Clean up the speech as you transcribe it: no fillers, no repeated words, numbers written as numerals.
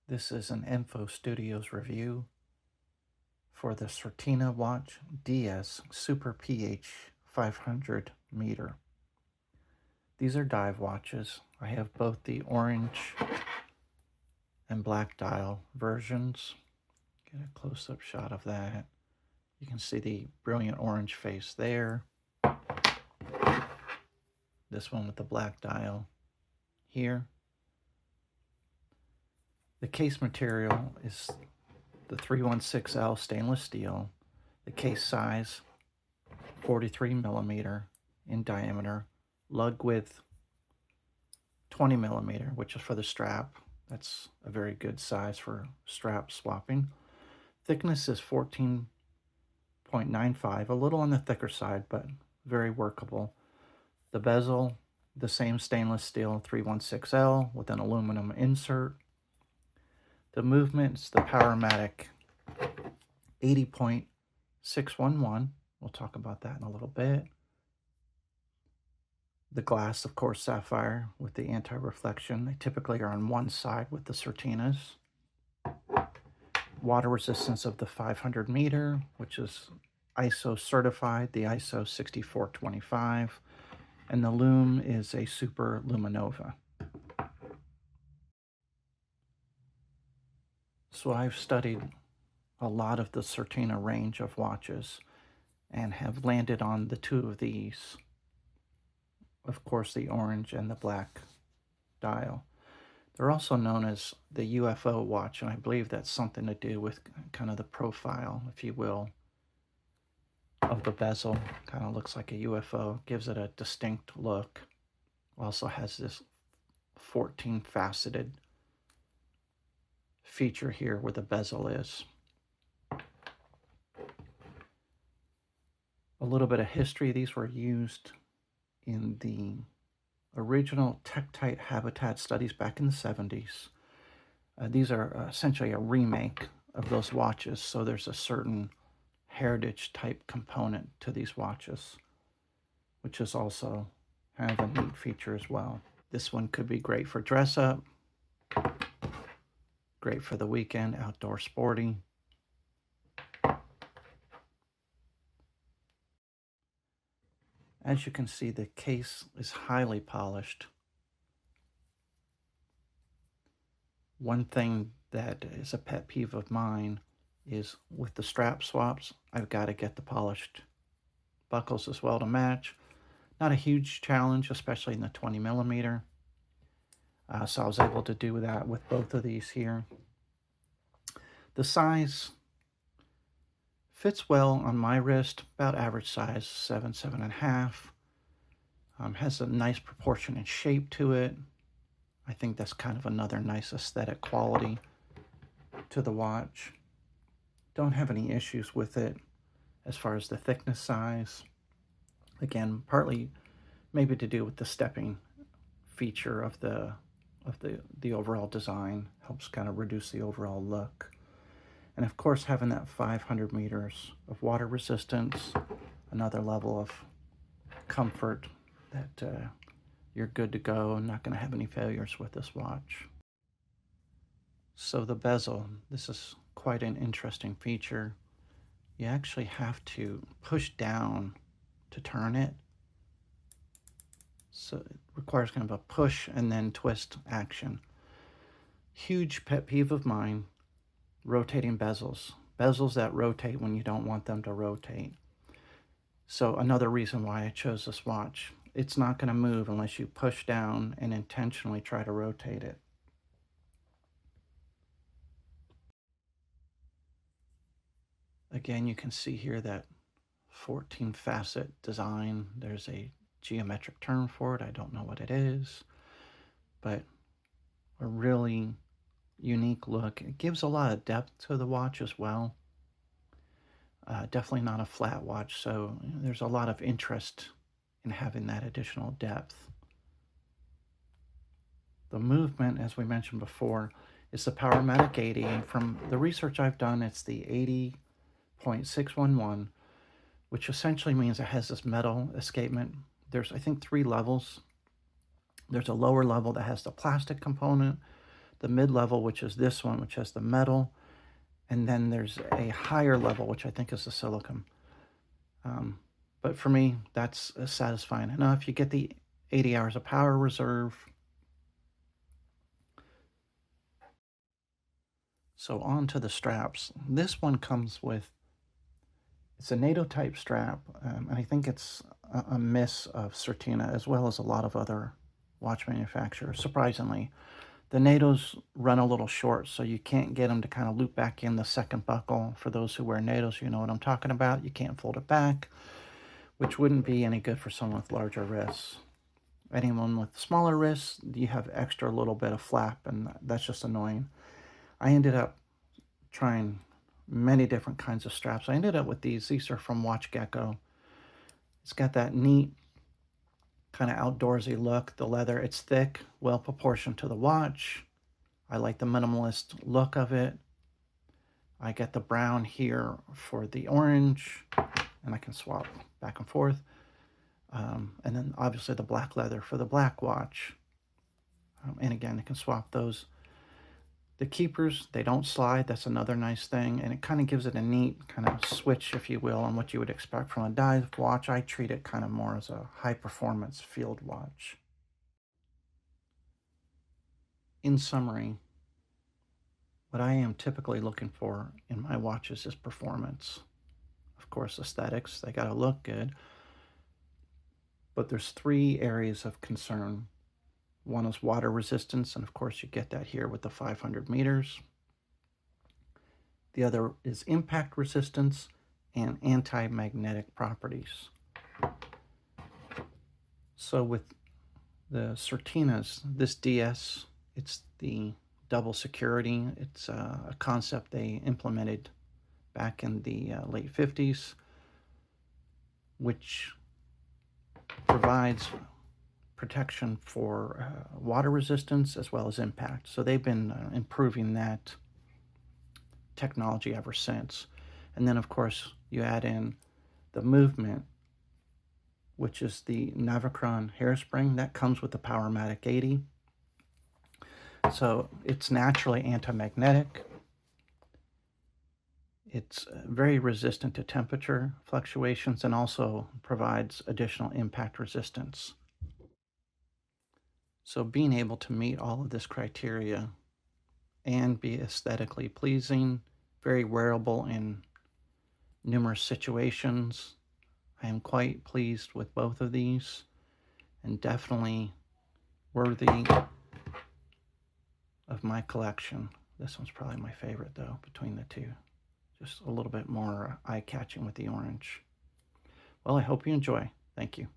This is an Info Studios review for the Certina watch DS Super PH500 meter. These are dive watches. I have both the orange and black dial versions. Get a close-up shot of that. You can see the brilliant orange face there. This one with the black dial here. The case material is the 316L stainless steel. The case size, 43 millimeter in diameter. Lug width, 20 millimeter, which is for the strap. That's a very good size for strap swapping. Thickness is 14.95, a little on the thicker side, but very workable. The bezel, the same stainless steel 316L with an aluminum insert. The movement's the Powermatic 80.611. We'll talk about that in a little bit. The glass, of course, sapphire with the anti-reflection. They typically are on one side with the Certinas. Water resistance of the 500 meter, which is ISO certified, the ISO 6425. And the lume is a Super Luminova. So I've studied a lot of the Certina range of watches and have landed on the two of these. Of course, the orange and the black dial. They're also known as the UFO watch, and I believe that's something to do with kind of the profile, if you will, of the bezel. Kind of looks like a UFO, gives it a distinct look. Also has this 14 faceted feature here where the bezel is. A little bit of history. These were used in the original Tektite Habitat studies back in the 70s. These are essentially a remake of those watches, so there's a certain heritage type component to these watches, which is also kind of a neat feature as well. This one could be great for dress up, great for the weekend, outdoor sporting. As you can see, the case is highly polished. One thing that is a pet peeve of mine is with the strap swaps, I've got to get the polished buckles as well to match. Not a huge challenge, especially in the 20 millimeter. So I was able to do that with both of these here. The size fits well on my wrist, about average size, 7.5. Has a nice proportion and shape to it. I think that's kind of another nice aesthetic quality to the watch. Don't have any issues with it as far as the thickness size. Again, partly maybe to do with the stepping feature of the overall design. Helps kind of reduce the overall look. And of course, having that 500 meters of water resistance, another level of comfort that you're good to go, not going to have any failures with this watch. So the bezel, this is quite an interesting feature. You actually have to push down to turn it. So it requires kind of a push and then twist action. Huge pet peeve of mine, rotating bezels. Bezels that rotate when you don't want them to rotate. So another reason why I chose this watch. It's not going to move unless you push down and intentionally try to rotate it. Again, you can see here that 14 facet design. There's a geometric term for it. I don't know what it is, but a really unique look. It gives a lot of depth to the watch as well. Definitely not a flat watch, so there's a lot of interest in having that additional depth. The movement, as we mentioned before, is the Powermatic 80, and from the research I've done, it's the 80.611, which essentially means it has this metal escapement. There's, I think, 3 levels. There's a lower level that has the plastic component. the mid-level, which is this one, which has the metal, and then there's a higher level, which I think is the silicone. But for me, that's satisfying enough. You get the 80 hours of power reserve. So on to the straps. This one comes with, it's a NATO type strap, and I think it's a miss of Certina as well as a lot of other watch manufacturers. Surprisingly, the NATOs run a little short, so you can't get them to kind of loop back in the second buckle. For those who wear NATOs, you know what I'm talking about. You can't fold it back, which wouldn't be any good for someone with larger wrists. Anyone with smaller wrists, you have extra little bit of flap, and that's just annoying. I ended up trying many different kinds of straps. I ended up with these. These are from Watch Gecko. It's got that neat kind of outdoorsy look. The leather, it's thick, well proportioned to the watch. I like the minimalist look of it. I get the brown here for the orange, and I can swap back and forth. And then obviously the black leather for the black watch. And again, I can swap those. The keepers, they don't slide. That's another nice thing. And it kind of gives it a neat kind of switch, if you will, on what you would expect from a dive watch. I treat it kind of more as a high performance field watch. In summary, what I am typically looking for in my watches is performance. Of course, aesthetics, they gotta look good. But there's three areas of concern. One is water resistance, and of course you get that here with the 500 meters. The other is impact resistance and anti-magnetic properties. So with the Certinas, this DS, it's the double security. It's a concept they implemented back in the late 50s, which provides protection for water resistance as well as impact. So they've been improving that technology ever since. And then, of course, you add in the movement, which is the Navicron hairspring that comes with the Powermatic 80. So it's naturally anti-magnetic. It's very resistant to temperature fluctuations and also provides additional impact resistance. So being able to meet all of this criteria and be aesthetically pleasing, very wearable in numerous situations, I am quite pleased with both of these and definitely worthy of my collection. This one's probably my favorite though, between the two. Just a little bit more eye-catching with the orange. Well, I hope you enjoy. Thank you.